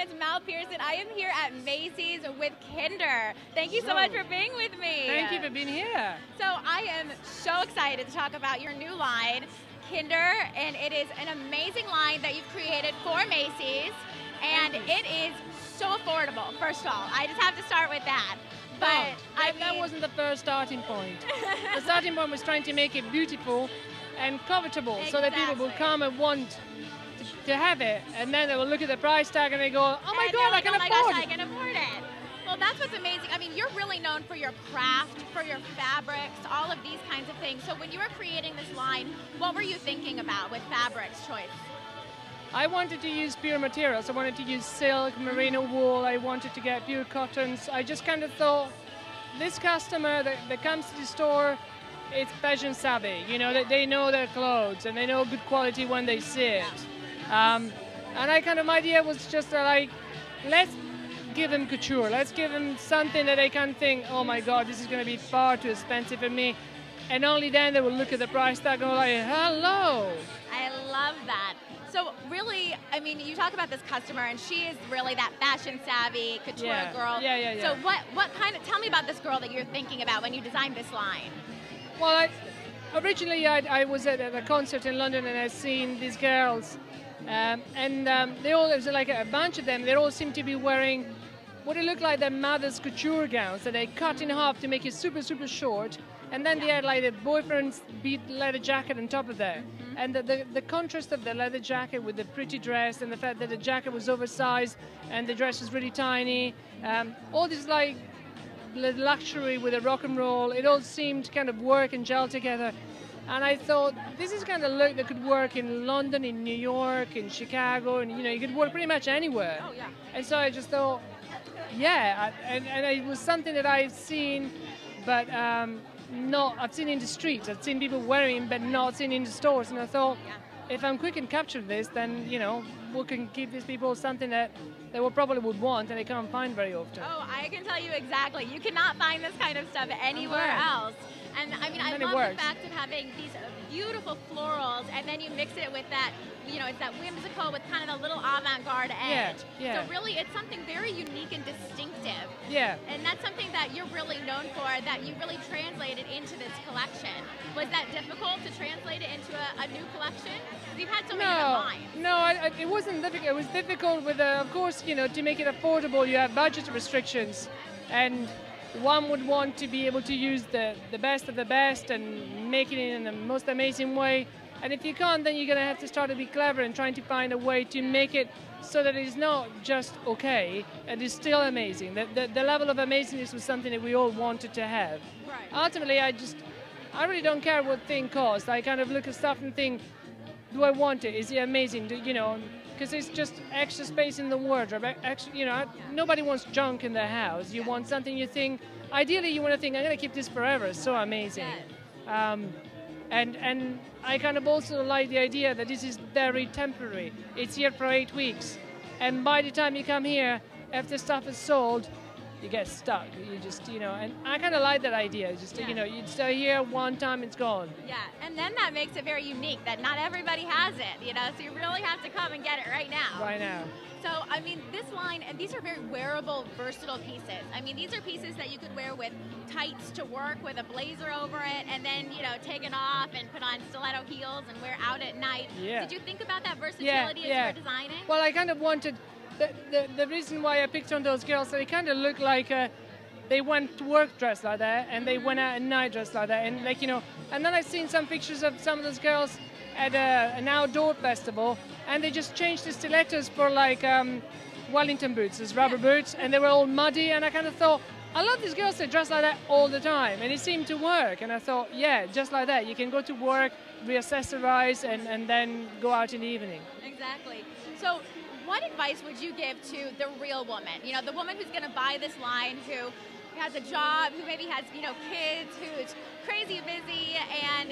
it's Mal Pearson. I am here at Macy's with Kinder. Thank you so much for being with me. Thank you for being here. So I am so excited to talk about your new line, Kinder, and it is an amazing line that you've created for Macy's, and it is so affordable, first of all. I just have to start with that. But that wasn't the first starting point. The starting point was trying to make it beautiful and comfortable, so that people will come and want to have it, and then they will look at the price tag and they go, oh my god, I can afford it. Oh my gosh, I can afford it. Well, that's what's amazing. I mean, you're really known for your craft, for your fabrics, all of these kinds of things. So when you were creating this line, what were you thinking about with fabrics choice? I wanted to use pure materials. I wanted to use silk, merino wool. I wanted to get pure cottons. I just kind of thought, this customer that comes to the store, it's fashion savvy. You know, that they know their clothes and they know good quality when they see it. And my idea was just like, let's give them couture. Let's give them something that they can think, oh my God, this is going to be far too expensive for me. And only then they will look at the price tag and go like, hello. I love that. So really, I mean, you talk about this customer, and she is really that fashion savvy couture girl. Yeah. So tell me about this girl that you're thinking about when you designed this line. Well, originally I was at a concert in London, and I'd seen these girls, they all, there was like a bunch of them, they all seemed to be wearing what it looked like their mother's couture gowns that they cut in half to make it super, super short. And then they had like the boyfriend's beat leather jacket on top of that. And the contrast of the leather jacket with the pretty dress, and the fact that the jacket was oversized and the dress was really tiny, all this like luxury with the rock and roll, it all seemed to kind of work and gel together. And I thought, this is kind of look that could work in London, in New York, in Chicago, and you could work pretty much anywhere. Oh, yeah. And so I just thought, and it was something that I've seen, but I've seen in the streets. I've seen people wearing, but not seen in the stores. And I thought, if I'm quick and capture this, then we can give these people something that they probably would want, and they can't find very often. Oh, I can tell you exactly. You cannot find this kind of stuff anywhere else. And I mean, I love the fact of having these beautiful florals, and then you mix it with that, it's that whimsical with kind of a little avant-garde edge. Yeah. So really, it's something very unique and distinctive. Yeah. And that's something that you're really known for, that you really translated into this collection. Was that difficult to translate it into a new collection? You've had so many other lines. No, it wasn't difficult. It was difficult with, of course, to make it affordable, you have budget restrictions. And one would want to be able to use the best of the best and make it in the most amazing way. And if you can't, then you're going to have to start to be clever and trying to find a way to make it so that it's not just okay, and it's still amazing. The level of amazingness was something that we all wanted to have. Right. Ultimately, I really don't care what thing costs. I kind of look at stuff and think, do I want it? Is it amazing? Because it's just extra space in the wardrobe. Nobody wants junk in their house. You want something you think, ideally you want to think, I'm going to keep this forever. It's so amazing. And I kind of also like the idea that this is very temporary. It's here for 8 weeks. And by the time you come here, after stuff is sold, you get stuck. You just, and I kind of like that idea. Just, you stay here one time, it's gone. Yeah, and then that makes it very unique that not everybody has it, so you really have to come and get it right now. Right now. So, I mean, this line, and these are very wearable, versatile pieces. I mean, these are pieces that you could wear with tights to work, with a blazer over it, and then, take it off and put on stiletto heels and wear out at night. Yeah. Did you think about that versatility as you were designing? Well, I kind of wanted, the reason why I picked on those girls, they kind of look like they went to work dressed like that, and they went out at night dressed like that, and and then I've seen some pictures of some of those girls at an outdoor festival, and they just changed the stilettos for like Wellington boots, these rubber boots, and they were all muddy, and I kind of thought, I love these girls that dress like that all the time, and it seemed to work, and I thought, yeah, just like that, you can go to work, reaccessorize, and then go out in the evening. Exactly. So what advice would you give to the real woman? The woman who's going to buy this line, who has a job, who maybe has, kids, who's crazy busy, and,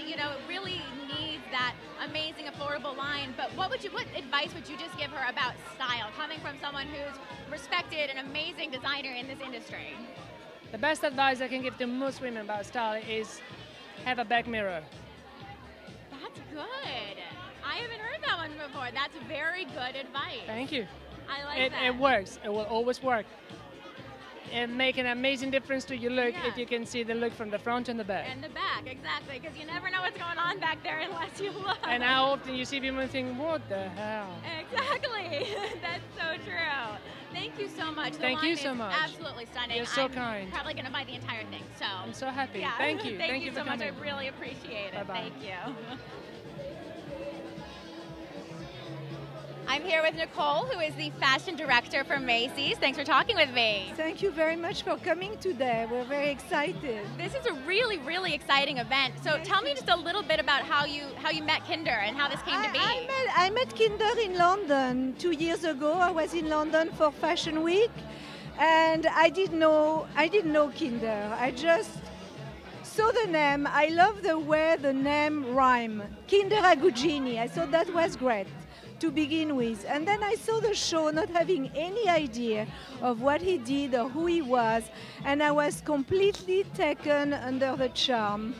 really needs that amazing, affordable line. But what advice would you just give her about style, coming from someone who's respected and amazing designer in this industry? The best advice I can give to most women about style is have a back mirror. That's good. I haven't heard that one before. That's very good advice. Thank you. I like it, that. it works. It will always work. And make an amazing difference to your look if you can see the look from the front and the back. And the back, exactly, because you never know what's going on back there unless you look. And how often you see people and think, what the hell? Exactly. That's so true. Thank you so much. Thank you so much. Absolutely stunning. You're so I'm kind. Probably going to buy the entire thing. So I'm so happy. yeah. Thank you. Thank you for so much. coming. I really appreciate it. Bye-bye. Thank you. I'm here with Nicole, who is the fashion director for Macy's. Thanks for talking with me. Thank you very much for coming today. We're very excited. This is a really, really exciting event. So tell me just a little bit about how you met Kinder and how this came to be. I met Kinder in London 2 years ago. I was in London for Fashion Week, and I didn't know Kinder. I just saw the name. I love the way the name rhyme. Kinder Aggugini. I thought that was great to begin with. And then I saw the show not having any idea of what he did or who he was, and I was completely taken under the charm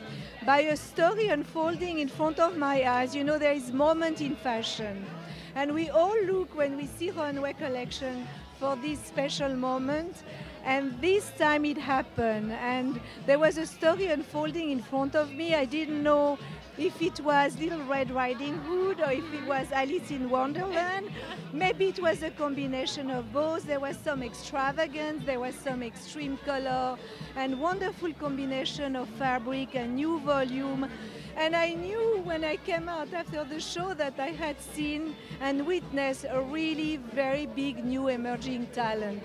by a story unfolding in front of my eyes. You know, there is moment in fashion, and we all look when we see runway collection for this special moment, and this time it happened, and there was a story unfolding in front of me. I didn't know if it was Little Red Riding Hood or if it was Alice in Wonderland. Maybe it was a combination of both. There was some extravagance, there was some extreme color, and wonderful combination of fabric and new volume. And I knew when I came out after the show that I had seen and witnessed a really very big new emerging talent.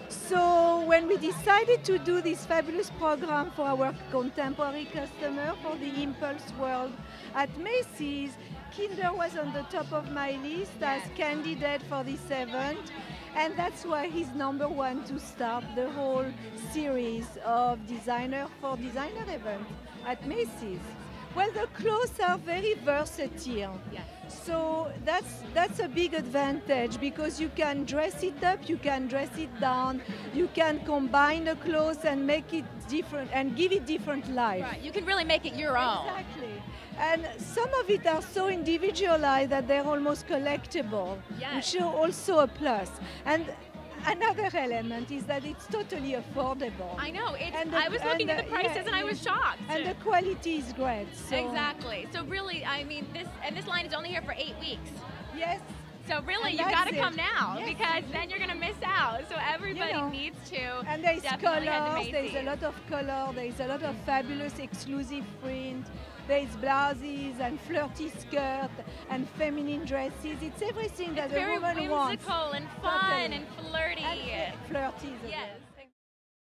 So when we decided to do this fabulous program for our contemporary customer for the Impulse World at Macy's, Kinder was on the top of my list as candidate for this event, and that's why he's number one to start the whole series of designer for designer event at Macy's. Well, the clothes are very versatile. Yes. So that's a big advantage because you can dress it up, you can dress it down, you can combine the clothes and make it different and give it different life. Right. You can really make it your own. Exactly. And some of it are so individualized that they're almost collectible, which is also a plus. And another element is that it's totally affordable. I know. I was looking at the prices and I was shocked. And the quality is great. So. Exactly. So really, I mean, this line is only here for 8 weeks. Yes. So really, And you've got to that's come it. now Yes. because then you're going to miss out. So everybody needs to. And there is definitely head to colors, there is Macy's. a lot of color, there is a lot of fabulous exclusive print. There is blouses and flirty skirts and feminine dresses. It's everything that a woman wants. Very whimsical and fun and flirty. And flirty. Yes.